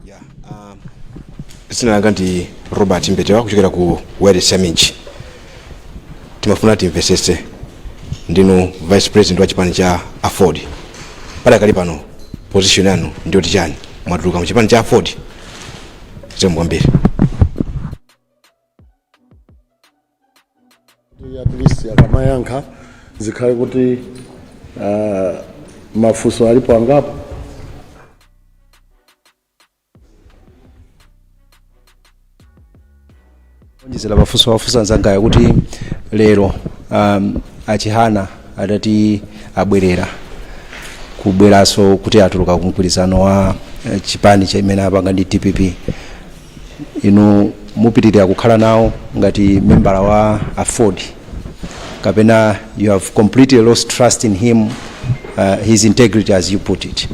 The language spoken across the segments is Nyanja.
Yeah, sinanga ndi Robert Mbetewa kuchokera ku Wede Samichi. Timafuna timvesese ndinu Vice President wa chipani cha Afford. Pada kali pano position yanu ndio tichani mwatuluka mu chipani cha Afford. Zembwambire. Ya please ya kama yanka zikhale kuti mafuso alipo angapo. Njizela bafuso wafusa nzanga kuti lero achihana adati abwerera kubweraso kuti atuluka kumkulizano wa chipani cha imene apanga ndi DPP. Inu mupitirira kukhala nawo ngati membala wa Afford kapena you have completely lost trust in him, his integrity as you put it?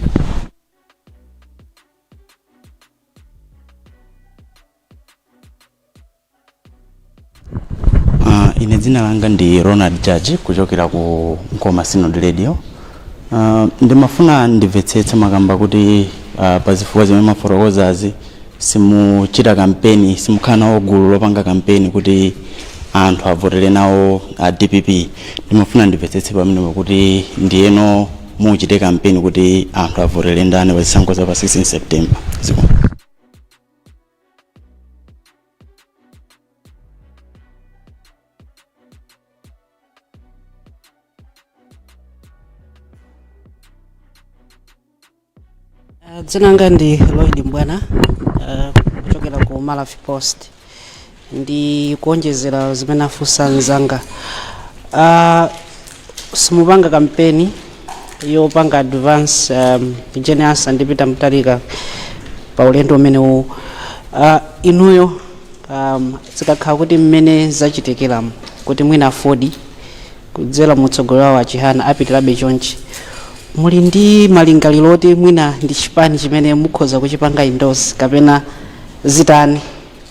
Ine dzina langa ndi Ronald Judge kuchokera ku Nkoma Synod Radio. Ndimafuna ndimvetsetse makamba kuti pazifukwa zimene mafotokozazi simuchita kampeni, simukhala nawo gulu lopanga kampeni kuti anthu avotere nawo DPP. Ndimafuna ndimvetsetse pamene kuti ndiyeno muchite kampeni kuti anthu avotere ndani pazisankho za pa 16 September. Dzina langa ndi Lloyd Mbwana kuchokera ku Malawi Post. Ndi kuonjezera zimene afusa nzanga. Simupanga kampeni yopanga advance Genius andipita Muthalika pa ulendo umenewu. Inuyo zikakhala kuti mmene zachitikira kuti mwina Afford kudzera mutsogoleri wa achihana apitirabe chonchi. Muli ndi malingaliro oti mwina ndi chipani chimene mukhoza kuchipanga endorse kapena zitani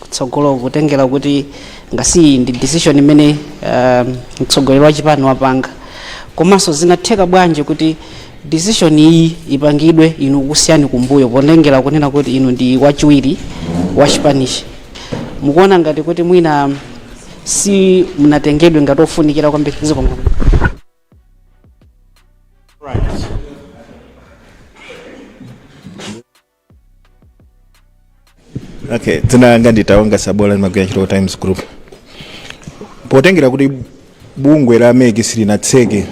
kutsogolo kutengera kuti ngasi ndi decision imene mtsogoleri wa chipani wapanga, komanso zinatheka bwanji kuti decision iyi ipangidwe inu kusiyani kumbuyo potengera kunena kuti inu ndi wachiwiri wa chipanichi? Mukuona ngati kuti mwina si munatengedwe ngati ofunikira kwambiri ziko? Okay, dzina ngandi taonga Sabola Magwenya Chiro Times Group. Potengera kuti bungwe la megi silina tseke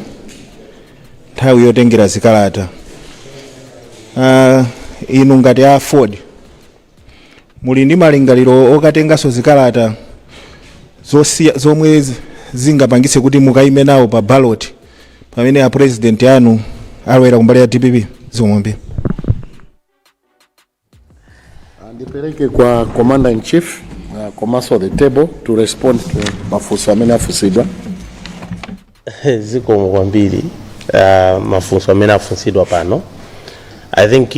nthawi yotengera zikalata. Inu ngati Afford muli ndi malingaliro okatengaso zikalata zomwe zingapangitse kuti mukaime nawo pa ballot pamene a president anu alowera kumbali ya DPP zomwe? Ndipeleke kwa Commander in Chief, Komaso the table to respond to mafuso amene afusidwa. Ziko kwambiri mafuso amene afusidwa pano. I think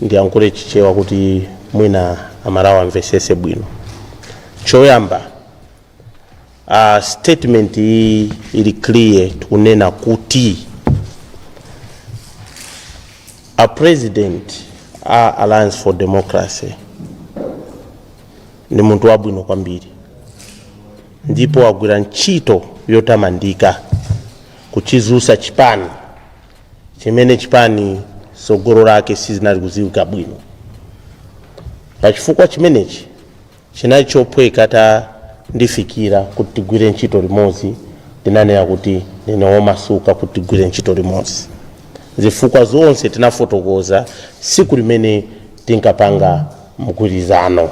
ndiyankhule chichewa kuti mwina amalawa amvesese bwino. Choyamba statement ili clear kunena kuti a president Alliance for Democracy ni muntu wabwino kwambiri, ndipo wagwira ntchito yotamandika kuchizusa chipani chimene chipani sogolo lake sizinali kuziwika bwino. Pachifukwa chimenechi chinali chophweka ndifikira kuti tigwire ntchito limodzi, ndinanena kuti ndinowomasuka kuti tigwire ntchito limodzi. Zifukwa zonse tinafotokoza siku limene tinkapanga mgwirizano.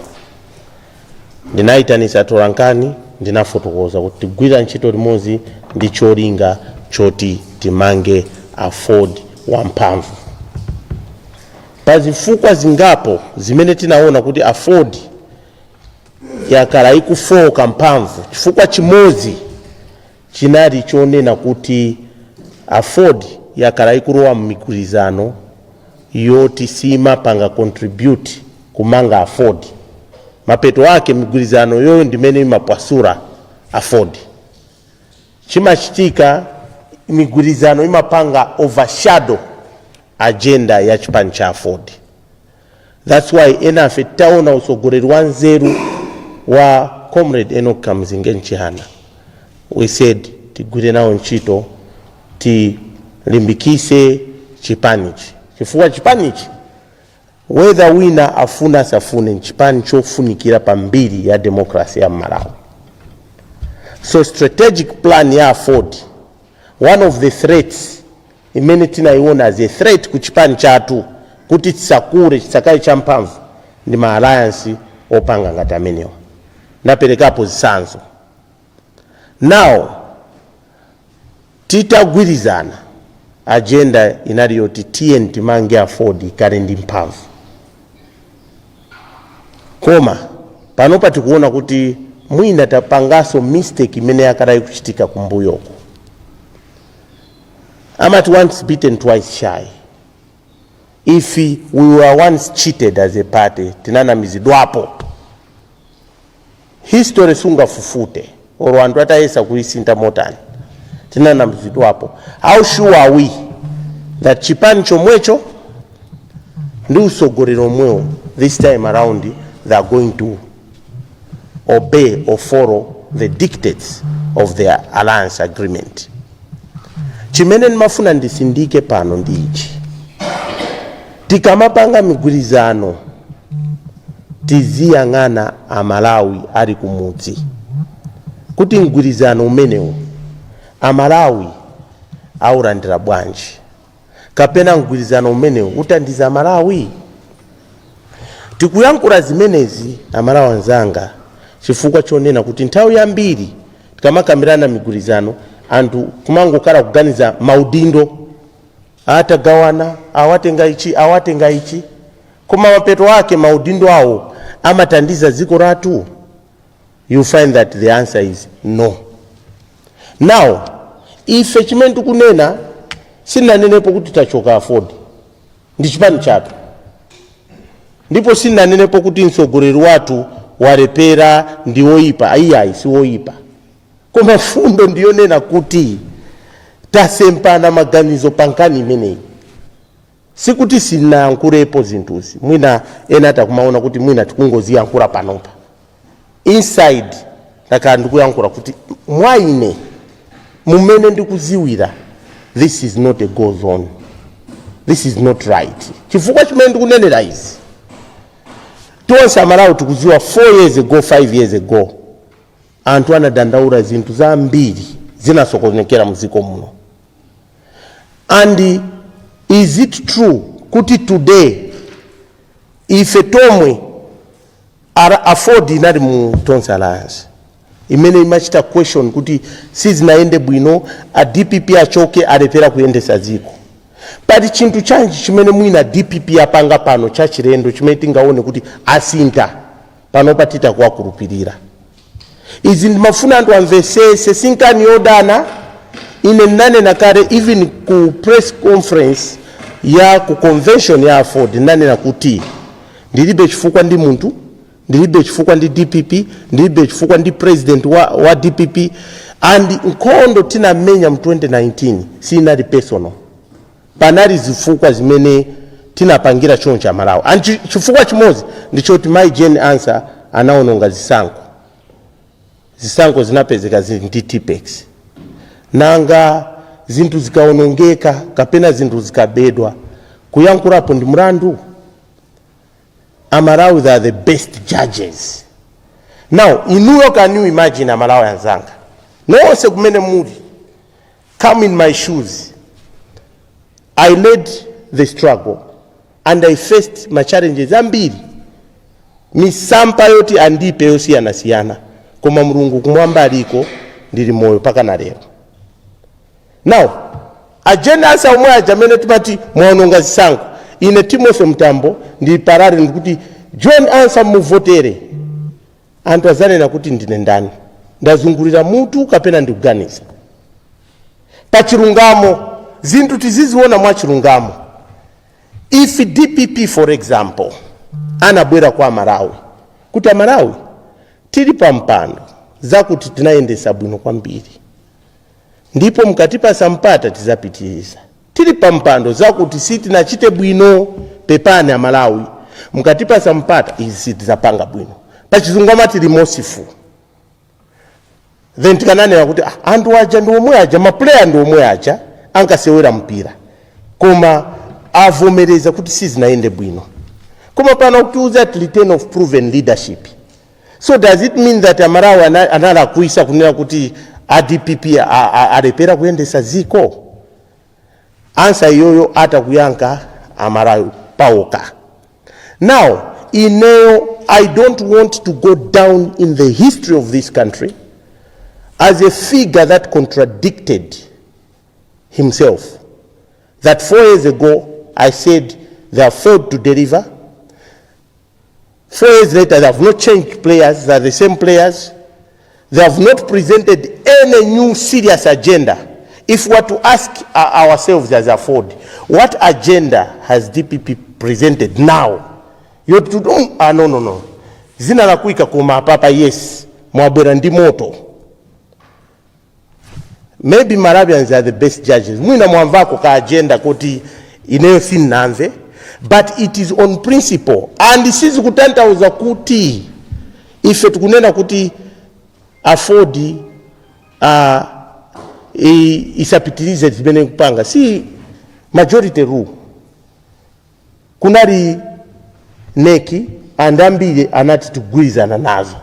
Ndinaitanisa Atolankhani, ndinafotokoza kuti tigwira ntchito limodzi ndi cholinga choti timange Afford wamphamvu. Pazifukwa zingapo zimene tinaona kuti Afford yakhala ikufoka mphamvu, chifukwa chimodzi chinali chonena kuti Afford yakhala ikulowa migwirizano yoti simapanga contribute kumanga Afford. Mapeto ake migwirizano yoyo ndimene imapwasula Afford. Chimachitika migwirizano imapanga overshadow agenda ya chipani cha Afford. That's why enafe taona usogoleri wa nzeru wa Comrade Enoch Kamzinge Nchihana. We said tigwire nawo ntchito tilimbikise chipanichi. Chifukwa chipanichi whether winner afuna safune nchipani chofunikira pambiri ya demokrasi ya Malawi. So strategic plan ya afford, one of the threats imene tinaiona as a threat kuchipani chatu kuti tisakure chisakaye champamvu ndi ma alliance opanga ngati amenewa. Naperekapo zisanzo. Now titagwirizana agenda inaliyo titie timange afford ikale ndi mphamvu. Koma panopa tikuona kuti mwina tapangaso mistake imene yakadai kuchitika kumbuyoko. Amati once beaten twice shy. If we were once cheated as a party, tinanamizidwapo. History sunga fufute oro antu atayesa kuisinta motani tinanamizidwapo. How sure are we that chipani chomwecho ndi usogolero mweo this time around they are going to obey or follow the dictates of their alliance agreement? Chimene nimafuna ndisindike pano ndi ichi. Tikamapanga migwirizano tiziyang'ana Amalawi ali kumudzi. Kuti mgwirizano umenewo Amalawi aulandira bwanji. Kapena mgwirizano umenewo utandiza Amalawi. Tikuyankhula zimenezi Amalawi anzanga chifukwa chonena kuti nthawi yambiri tikamakambirana migwirizano anthu kumangokhala kuganiza maudindo atagawana awatenga ichi koma mapeto wake maudindo awo amatandiza dziko latu. You find that the answer is no. Now ife chimene tikunena sinanenepo kuti tachoka afford ndi chipani chatu, ndipo sinanenepo kuti mtsogoleri watu walepera ndi oyipa. Ayi si oyipa, koma fundo ndiyonena kuti tasempana maganizo pankani imeneyi. Sikuti sinayankhulepo zinthuzi, mwina ena takumaona kuti mwina tikungoziyankhula panopa. Inside takhala ndikuyankhula kuti mwaine mumene ndikuziwira this is not a go zone, this is not right. Chifukwa chimene ndikunenera izi tonse Amalawi tikuziwa 4 years ago 5 years ago anthu anadandaula zinthu zambiri zinasokonekera muziko muno. And is it true kuti today ife tomwe afford inali mu tonse alliance imene imachita question kuti sizinaende bwino a DPP achoke alepera kuyendesa ziko? Pali chinthu chanji chimene mwina DPP apanga pano cha chilendo chimene tingaone kuti asinta pano patita kuwakulupirira? Izi ndimafuna anthu amvesese sinkani yodana. Ine nanena kale even ku press conference ya ku convention ya afford nanena kuti ndilibe chifukwa ndi munthu, ndilibe chifukwa ndi DPP, ndilibe chifukwa ndi president wa DPP. And nkhondo tinamenya mu 2019 sinali personal, panali zifukwa zimene tinapangira choncho Amalawi. And chifukwa chimozi ndichoti my gen answer anaononga zisankho zinapezeka ndi TPEX. Nanga zinthu zikaonongeka kapena zinthu zikabedwa kuyankhulapo ndi mlandu. Amalawi they are the best judges. Now inuyo can you imagine Amalawi anzanga nonse kumene muli, come in my shoes. I led the struggle and I faced my challenges ambiri. Misampa yoti andipe yosiyana koma Mulungu kumwamba aliko ndili moyo paka na lero. Now agenda asa umwe ajamene timati mwaononga zisankho. Ine Timothy Mtambo ndi parari ndikuti join answer muvotere. Anthu azanena kuti ndine ndani, ndazungulira mutu kapena ndikuganiza. Pachilungamo zinthu tiziziona mwa chilungamo. If DPP for example anabwera kwa Amalawi kuti Amalawi tili pampando zakuti tinayendesa bwino kwambiri, ndipo mkatipa sampata tizapitiriza. Tili pampando zakuti sitinachite bwino pepani Amalawi, mukatipasa mpata izi sitizapanga bwino. Pachizungu amati remorseful. Then tikananena kuti anthu aja ndi omwe aja, maplayer ndi omwe aja ankasewera mpira koma avomereza kuti sizinaende bwino. Koma pano kutiuza at return of proven leadership. So does it mean that Amarawi analakwisa kunena kuti ADPP alepera kuyendesa ziko? Answer yoyo atakuyankha Amarawi paoka. Now, I don't want to go down in the history of this country as a figure that contradicted himself. That 4 years ago, I said they have failed to deliver. 4 years later, they have not changed players, they are the same players. They have not presented any new serious agenda. If we were to ask ourselves as a Ford, what agenda has DPP presented now? You don't, no. Zina la kuika kuma papa, yes, mwabwera ndi moto. Maybe Marabians are the best judges. Mwina mwamvako ka agenda kuti ineyo sinanze, but it is on principle. And sisi kutantauza kuti ife tukunena kuti afford isapitilize zimene kupanga. Si majority rule. Kunali neki andambile anati tugwizana nazo.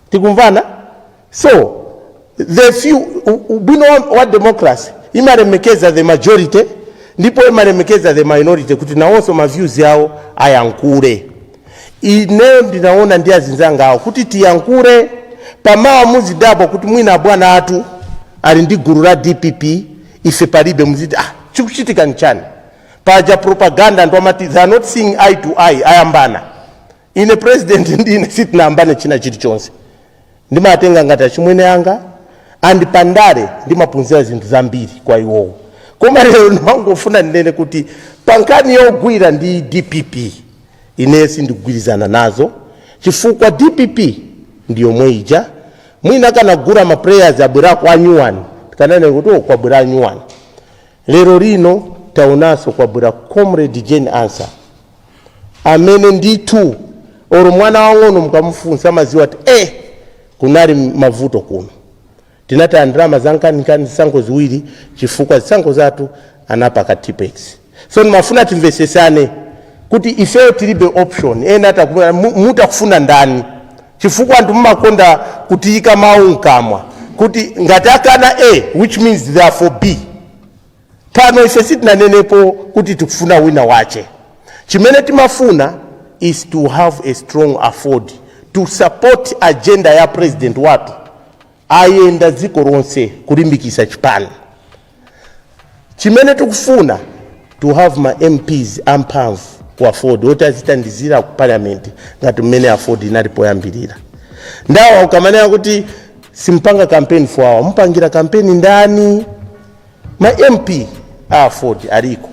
Tikumvana? So, the few, we know what democracy, imaremekeza the majority, ndipo imaremekeza the minority, kuti naonso ma views yao ayankure. Ineo ndinaona ndia zinzanga hao, kuti tiyankure, pamawa muzidabo kuti mwina bwana atu, alindi guru la DPP, ife paribe muzidi, chukuchitika nchani. Paja propaganda ntomati, they are not seeing eye to eye, ayambana. Ine president ndine siti na ambane china chilichonse. Ndima atenga ngata chimwene anga, and pandare ndima punzia zintu zambiri kwa iwowo. Koma leo nwangofuna ndene kuti pankani yogwira ndi DPP inesi ndigwirizana nazo chifukwa DPP ndiyo mweija mwina kana gura ma players abwera kwa nyuwani kanane kuti kwa bwera nyuwani lero rino taunaso kwa bwera comrade Jane Answer amene nditu oro mwana wangono mkamufunsa maziwa ati kunali mavuto kuno tinata ndrama zankani sango ziwiri chifukwa sango zatu anapa ka Tipex. So nimafuna timvesesane kuti ifeo tilibe option enata muta kufuna ndani chifukwa ndu mmakonda kutiika maunkamwa kuti ngatakana which means therefore B. Pano ife sitina nenepo kuti tukufuna wina wache. Chimene timafuna is to have a strong afford to support agenda ya president watu ayenda ziko ronse kulimbikisa chipani. Chimene tukufuna to have my MPs ampamvu ku afford otazitandizira ku parliament ngati mmene afford inalipoyambirira. Ndawa ukamanena kuti simpanga campaign for our mpangira campaign ndani my MP afford aliko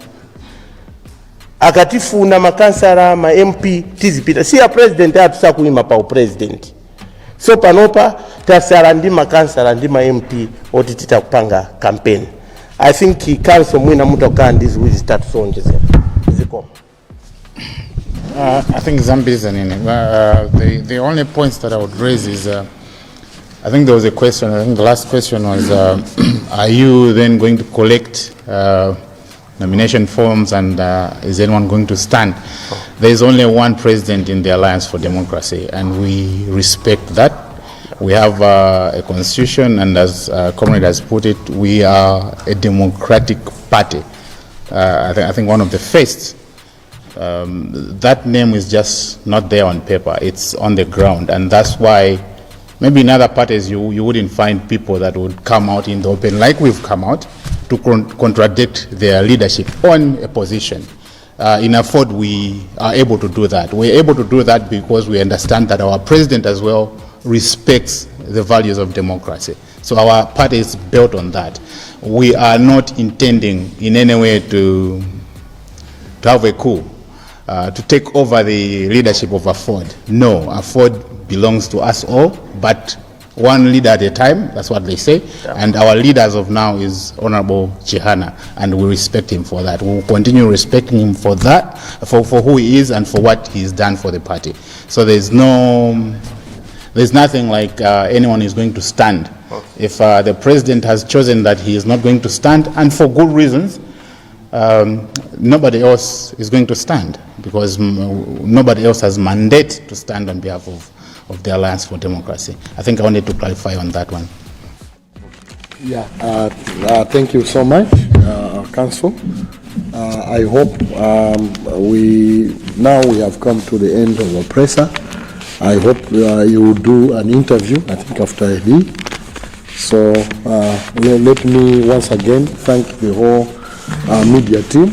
akatifuna makansara ma MP tizipita si ya president atusa kuima pa president. So panopa tasara ndi makansara ndi ma MP oti tita kupanga campaign. I think he council mwina mutoka ndizi wizi start sonjeze ziko. I think Zambia in the only points that I would raise is I think there was a question. I think the last question was are you then going to collect nomination forms and is anyone going to stand? There is only one president in the Alliance for Democracy and we respect that. We have a constitution and as Comrade has put it, we are a democratic party. I think one of the first. That name is just not there on paper, it's on the ground, and that's why maybe in other parties you wouldn't find people that would come out in the open like we've come out to contradict their leadership on a position. In Afford we are able to do that. We're able to do that because we understand that our president as well respects the values of democracy. So our party is built on that. We are not intending in any way to have a coup. To take over the leadership of Afford. No, Afford belongs to us all, but one leader at a time, that's what they say. And our leader as of now is Honorable Chihana, and we respect him for that. We will continue respecting him for that, for who he is and for what he's done for the party. So there's nothing like anyone is going to stand. If the president has chosen that he is not going to stand, and for good reasons, nobody else is going to stand, because nobody else has mandate to stand on behalf of the Alliance for Democracy. I think I wanted to clarify on that one. Yeah, thank you so much, Council. I hope we have come to the end of our presser. I hope you will do an interview, I think, after a day. So let me once again thank the whole media team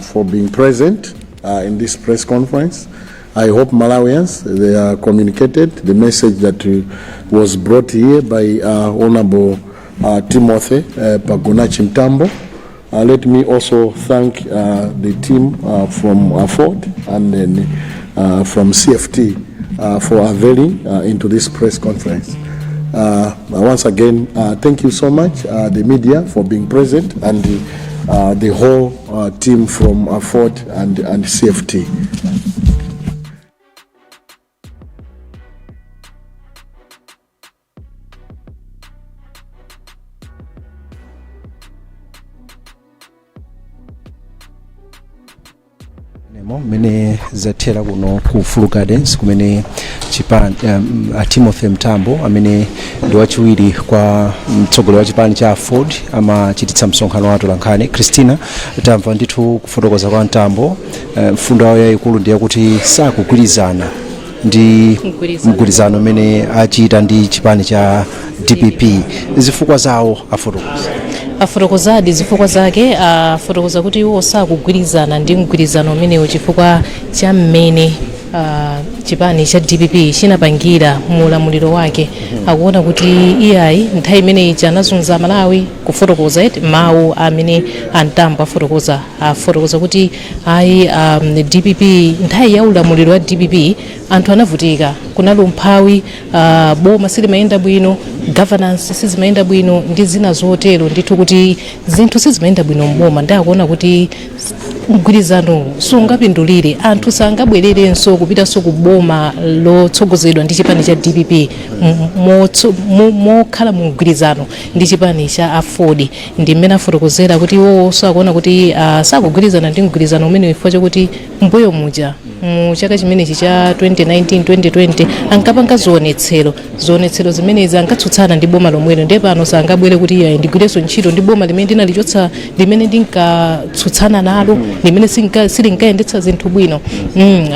for being present in this press conference. I hope Malawians, they are communicated the message that was brought here by Honorable Timothy Pagunachi Mtambo. Let me also thank the team from Afford and then from CFT for availing into this press conference. Once again, thank you so much, the media, for being present, and the whole team from Afford and CFT. mene zathera kuno ku Full Gardens kumene chipani Timothy Mtambo amene ndi wachiwiri kwa mtsogoleri wa chipani cha Ford amachititsa msonkhano wa Atolankhani. Christina, tamva ndithu kufotokoza kwa Mtambo, mfundo yawo yayikulu ndiye kuti sakugwirizana ndi mgwirizano umene achita ndi chipani cha DPP. Zifukwa zawo afotokozadi zifukwa zake, afotokoza kuti iwo sakugwirizana ndi mgwirizano umenewo chifukwa cha mmene chipani cha DPP chinapangira mulamuliro wake. Akuona kuti iyayi nthawi imeneyi anazunza Malawi, kufotokoza mawu amene Mtambo afotokoza kuti ayi DPP nthawi ya ulamuliro wa DPP anthu anavutika, kunali umphawi, boma silimayenda bwino, governance sizimayenda bwino ndi zina zotero, ndithu kuti zinthu sizimayenda bwino mboma. Ndakuona kuti mgwirizano sungapindulire, anthu sangabwererenso kupitanso ku boma lotsogozedwa ndi chipani cha DPP mokhala mu mgwirizano ndi chipani cha Afford. Ndi mmene afotokozera kuti iwo sakuona kuti sakugwirizana ndi mgwirizano umene chifukwa chakuti mbuyo muja mu chaka chimenechi cha 2019-2020 ankapanga zionetsero zimenezi ankatsutsana ndi boma lomwelo, ndipo pano sangabwere kuti iye ndigwirenso ntchito ndi boma limene ndinalichotsa, limene ndinkatsutsana nalo, limene silinkayendetsa zinthu bwino.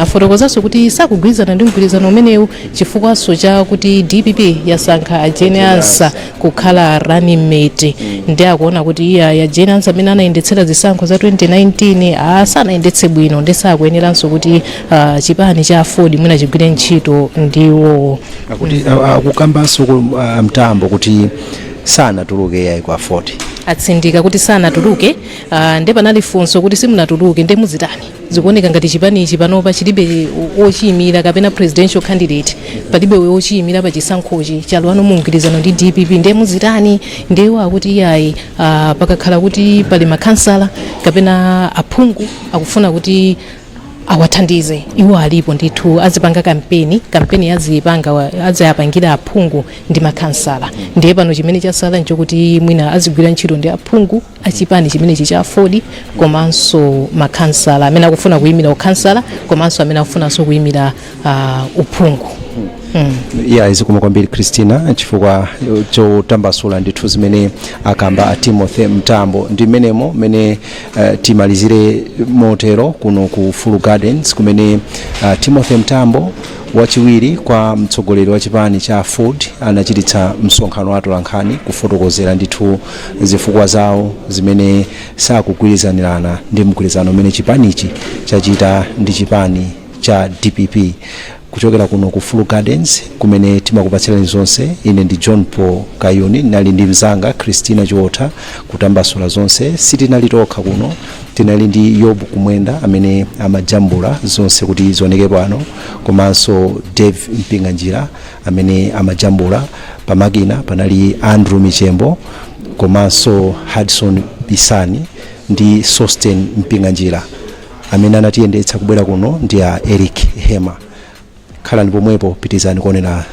Afotokozanso kuti sakugwirizana ndi mgwirizano umenewu chifukwanso cha kuti DPP yasankha Ajeni Ansa kukhala running mate. Ndi akuona kuti iya Ajeni Ansa amene anayendetsera zisankho za 2019 sanayendetse bwino, ndi sakuyeneranso kuti chipani cha Afford mwina chigwire ntchito ndiwo. Akuti akukambanso Mtambo kuti sanatuluke yayi kwa Afford. Atsindika kuti sanatuluke, ndi panali funso kuti simunatuluke ndi muzitani. Zikuoneka ngati chipani ichi panopa chilibe ochiyimira kapena presidential candidate, palibe ochiyimira pa chisankhochi chalwano mu mgwirizano ndi DPP, ndi muzitani. Ndiwo akuti iyayi pakakhala kuti pali makhansala kapena aphungu akufuna kuti awathandize, iwo alipo ndithu azipanga kampeni azayapangira aphungu ndi makhansala. Ndiye pano chimene chasala nchokuti mwina azigwira ntchito ndi aphungu achipani chimenechi cha Afford, komanso makhansala amene akufuna kuyimira ukhansala, komanso amene akufunanso kuyimira uphungu. Yeah, izikuma kwambiri Christina chifukwa chotambasula ndithu zimene akamba Timothy Mtambo. Ndi menemo mene timalizire motero kuno ku Full Gardens kumene Timothy Mtambo wachiwiri kwa mtsogoleri wa chipani cha Afford anachititsa msonkhano wa Atolankhani kufotokozera ndithu zifukwa zawo zimene sakugwirizanirana ndi mgwirizano umene chipanichi chachita ndi chipani cha DPP. Kuchokera kuno ku Full Gardens kumene timakupatsirani zonse, ine ndi John Paul Kayuni, nali ndi mzanga Christina Chiwotha kutambasula zonse. Sitinali tokha kuno, tinali ndi Yobu Kumwenda amene amajambula zonse kuti zioneke pano, komanso Dave Mpinganjira amene amajambula pamakina panali Andrew Michembo komanso Hudson Bisani ndi Sosten Mpinganjira. Amene anatiyendetsa kubwera kuno ndi a Eric Hema. Khalani pomwepo, pitizani kuonera